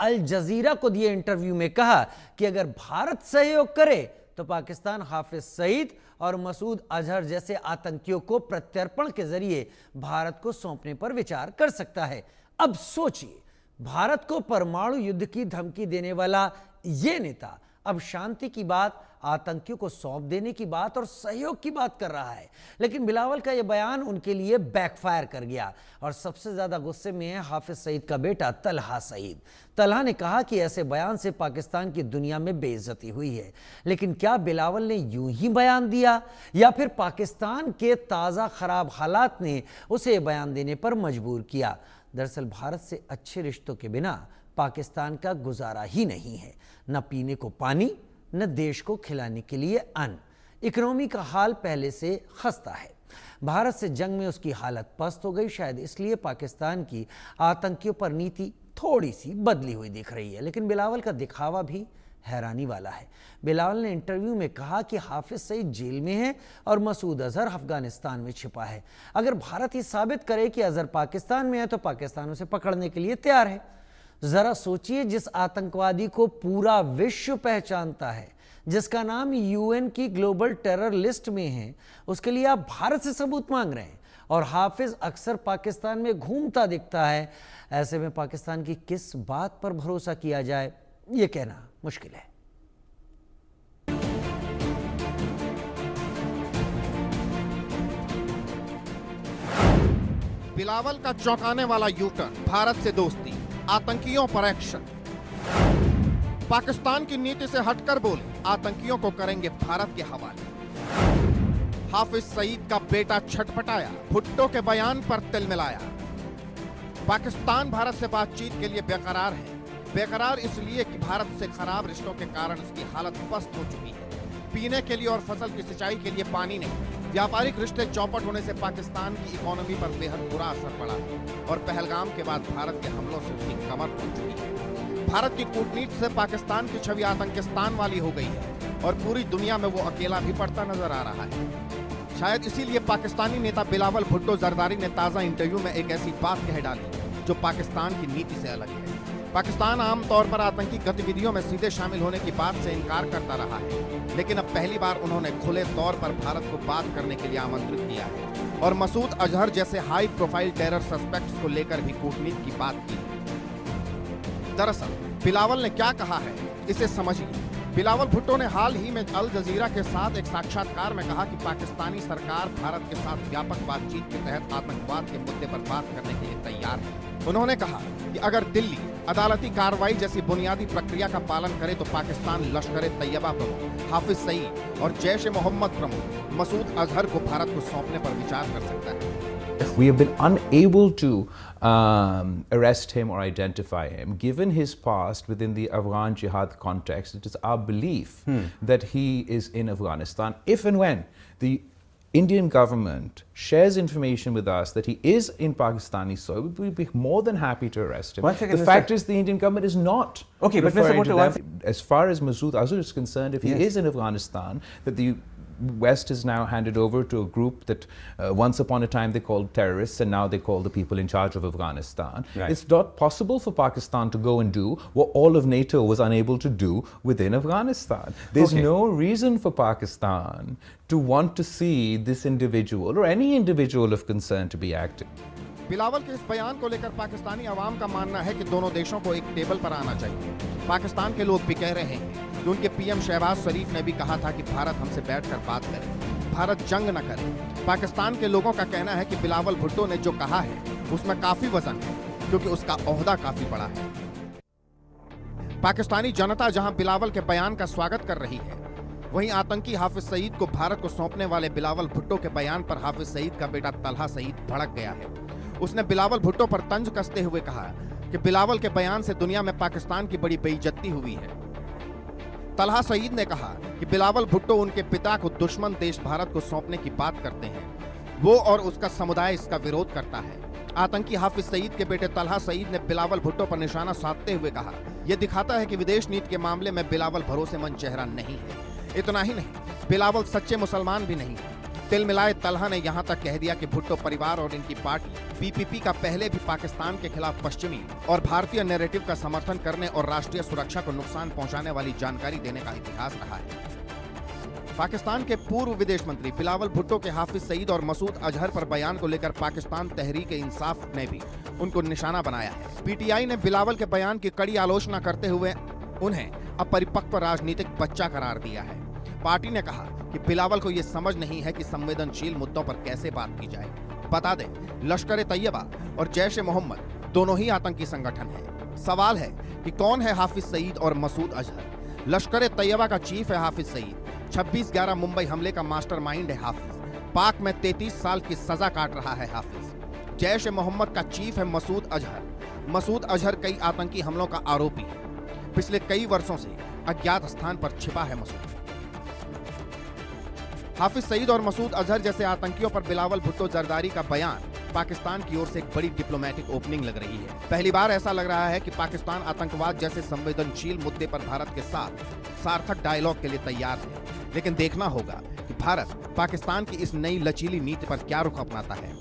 अल जजीरा को दिए इंटरव्यू में कहा कि अगर भारत सहयोग करे तो पाकिस्तान हाफिज सईद और मसूद अजहर जैसे आतंकियों को प्रत्यर्पण के जरिए भारत को सौंपने पर विचार कर सकता है। अब सोचिए, भारत को परमाणु युद्ध की धमकी देने वाला यह नेता अब शांति की बात, आतंकियों को सौंप देने की बात और सहयोग की बात कर रहा है। लेकिन बिलावल का यह बयान उनके लिए बैकफायर कर गया और सबसे ज्यादा गुस्से में है हाफिज सईद का बेटा तलहा सईद। तलहा ने कहा कि ऐसे बयान से पाकिस्तान की दुनिया में बेइज्जती हुई है। लेकिन क्या बिलावल ने यूं ही बयान दिया या फिर पाकिस्तान के ताजा खराब हालात ने उसे बयान देने पर मजबूर किया? दरअसल भारत से अच्छे रिश्तों के बिना पाकिस्तान का गुजारा ही नहीं है, न पीने को पानी, न देश को खिलाने के लिए अन्न। इकोनॉमी का हाल पहले से खस्ता है। भारत से जंग में उसकी हालत पस्त हो गई। शायद इसलिए पाकिस्तान की आतंकियों पर नीति थोड़ी सी बदली हुई दिख रही है। लेकिन बिलावल का दिखावा भी हैरानी वाला है। बिलावल ने इंटरव्यू में कहा कि हाफिज सईद जेल में है और मसूद अजहर अफगानिस्तान में छिपा है। अगर भारत ये साबित करे कि अजहर पाकिस्तान में है तो पाकिस्तान उसे पकड़ने के लिए तैयार है। जरा सोचिए, जिस आतंकवादी को पूरा विश्व पहचानता है, जिसका नाम यूएन की ग्लोबल टेरर लिस्ट में है, उसके लिए आप भारत से सबूत मांग रहे हैं। और हाफिज अक्सर पाकिस्तान में घूमता दिखता है। ऐसे में पाकिस्तान की किस बात पर भरोसा किया जाए, यह कहना मुश्किल है। बिलावल का चौंकाने वाला यूटर्न, भारत से दोस्ती, आतंकियों पर एक्शन। पाकिस्तान की नीति से हटकर बोले, आतंकियों को करेंगे भारत के हवाले। हाफिज सईद का बेटा छटपटाया, भुट्टो के बयान पर तिल मिलाया। पाकिस्तान भारत से बातचीत के लिए बेकरार है। बेकरार इसलिए कि भारत से खराब रिश्तों के कारण उसकी हालत पस्त हो चुकी है। पीने के लिए और फसल की सिंचाई के लिए पानी नहीं। व्यापारिक रिश्ते चौपट होने से पाकिस्तान की इकोनॉमी पर बेहद बुरा असर पड़ा है और पहलगाम के बाद भारत के हमलों से उसकी कमर टूट चुकी है। भारत की कूटनीति से पाकिस्तान की छवि आतंकिस्तान वाली हो गई है और पूरी दुनिया में वो अकेला भी पड़ता नजर आ रहा है। शायद इसीलिए पाकिस्तानी नेता बिलावल भुट्टो जरदारी ने ताजा इंटरव्यू में एक ऐसी बात कह डाली जो पाकिस्तान की नीति से अलग है। पाकिस्तान आमतौर पर आतंकी गतिविधियों में सीधे शामिल होने की बात से इनकार करता रहा है, लेकिन अब पहली बार उन्होंने खुले तौर पर भारत को बात करने के लिए आमंत्रित किया है और मसूद अजहर जैसे हाई प्रोफाइल टेरर सस्पेक्ट्स को लेकर भी कूटनीति की बात की है। दरअसल बिलावल ने क्या कहा है, इसे समझिए। बिलावल भुट्टो ने हाल ही में अल जजीरा के साथ एक साक्षात्कार में कहा कि पाकिस्तानी सरकार भारत के साथ व्यापक बातचीत के तहत आतंकवाद के मुद्दे पर बात करने के लिए तैयार है। उन्होंने कहा कि अगर दिल्ली अदालती कार्रवाई जैसी बुनियादी प्रक्रिया का पालन करे तो पाकिस्तान लश्कर तैयबा प्रमुख हाफिज सईद और जैश ए मोहम्मद प्रमुख मसूद अजहर को भारत को सौंपने पर विचार कर सकता है। We have been unable to arrest him or identify him. Given his past within the Afghan jihad context, it is our belief that he is in Afghanistan. If and when the Indian government shares information with us that he is in Pakistani soil, we will be more than happy to arrest him. The fact is the Indian government is not. Okay, but Mr. Bhutto, as far as Masood Azhar is concerned, if he is in Afghanistan, that the West is now handed over to a group that once upon a time they called terrorists and now they call the people in charge of Afghanistan. Right. It's not possible for Pakistan to go and do what all of NATO was unable to do within Afghanistan. There's no reason for Pakistan to want to see this individual or any individual of concern to be active. Bilawal के इस बयान को लेकर पाकिस्तानी अवाम का मानना है कि दोनों देशों को एक टेबल पर आना चाहिए। पाकिस्तान के लोग भी कह रहे हैं कि उनके पीएम शहबाज शरीफ ने भी कहा था कि भारत हमसे बैठकर बात करे, भारत जंग न करे। पाकिस्तान के लोगों का कहना है कि बिलावल भुट्टो ने जो कहा है उसमें काफी वजन है क्योंकि उसका ओहदा काफी बड़ा है। पाकिस्तानी जनता जहां बिलावल के बयान का स्वागत कर रही है, वहीं आतंकी हाफिज सईद को भारत को सौंपने वाले बिलावल भुट्टो के बयान पर हाफिज सईद का बेटा तलहा सईद भड़क गया है। उसने बिलावल भुट्टो पर तंज कसते हुए कहा कि बिलावल के बयान से दुनिया में पाकिस्तान की बड़ी बेइज्जती हुई है। तलहा सईद ने कहा कि बिलावल भुट्टो उनके पिता को दुश्मन देश भारत को सौंपने की बात करते हैं। वो और उसका समुदाय इसका विरोध करता है। आतंकी हाफिज सईद के बेटे तलहा सईद ने बिलावल भुट्टो पर निशाना साधते हुए कहा, यह दिखाता है कि विदेश नीति के मामले में बिलावल भरोसेमंद चेहरा नहीं है। इतना ही नहीं, बिलावल सच्चे मुसलमान भी नहीं है। तिल मिलाए तलहा ने यहां तक कह दिया कि भुट्टो परिवार और इनकी पार्टी पीपीपी का पहले भी पाकिस्तान के खिलाफ पश्चिमी और भारतीय नैरेटिव का समर्थन करने और राष्ट्रीय सुरक्षा को नुकसान पहुंचाने वाली जानकारी देने का इतिहास रहा है। पाकिस्तान के पूर्व विदेश मंत्री बिलावल भुट्टो के हाफिज सईद और मसूद अजहर पर बयान को लेकर पाकिस्तान तहरीक इंसाफ ने भी उनको निशाना बनाया है। पीटीआई ने बिलावल के बयान की कड़ी आलोचना करते हुए उन्हें अपरिपक्व राजनीतिक बच्चा करार दिया है। पार्टी ने कहा कि बिलावल को यह समझ नहीं है कि संवेदनशील मुद्दों पर कैसे बात की जाए। बता दें, लश्कर तैयबा और जैश ए मोहम्मद दोनों ही आतंकी संगठन हैं। सवाल है कि कौन है हाफिज सईद और मसूद अजहर। लश्कर तैयबा का चीफ है हाफिज सईद। 26/11 मुंबई हमले का मास्टरमाइंड है हाफिज। पाक में 33 साल की सजा काट रहा है हाफिज। जैश ए मोहम्मद का चीफ है मसूद अजहर। मसूद अजहर कई आतंकी हमलों का आरोपी है। पिछले कई वर्षों से अज्ञात स्थान पर छिपा है मसूद। हाफिज सईद और मसूद अजहर जैसे आतंकियों पर बिलावल भुट्टो जरदारी का बयान पाकिस्तान की ओर से एक बड़ी डिप्लोमेटिक ओपनिंग लग रही है। पहली बार ऐसा लग रहा है कि पाकिस्तान आतंकवाद जैसे संवेदनशील मुद्दे पर भारत के साथ सार्थक डायलॉग के लिए तैयार है। लेकिन देखना होगा कि भारत पाकिस्तान की इस नई लचीली नीति पर क्या रुख अपनाता है।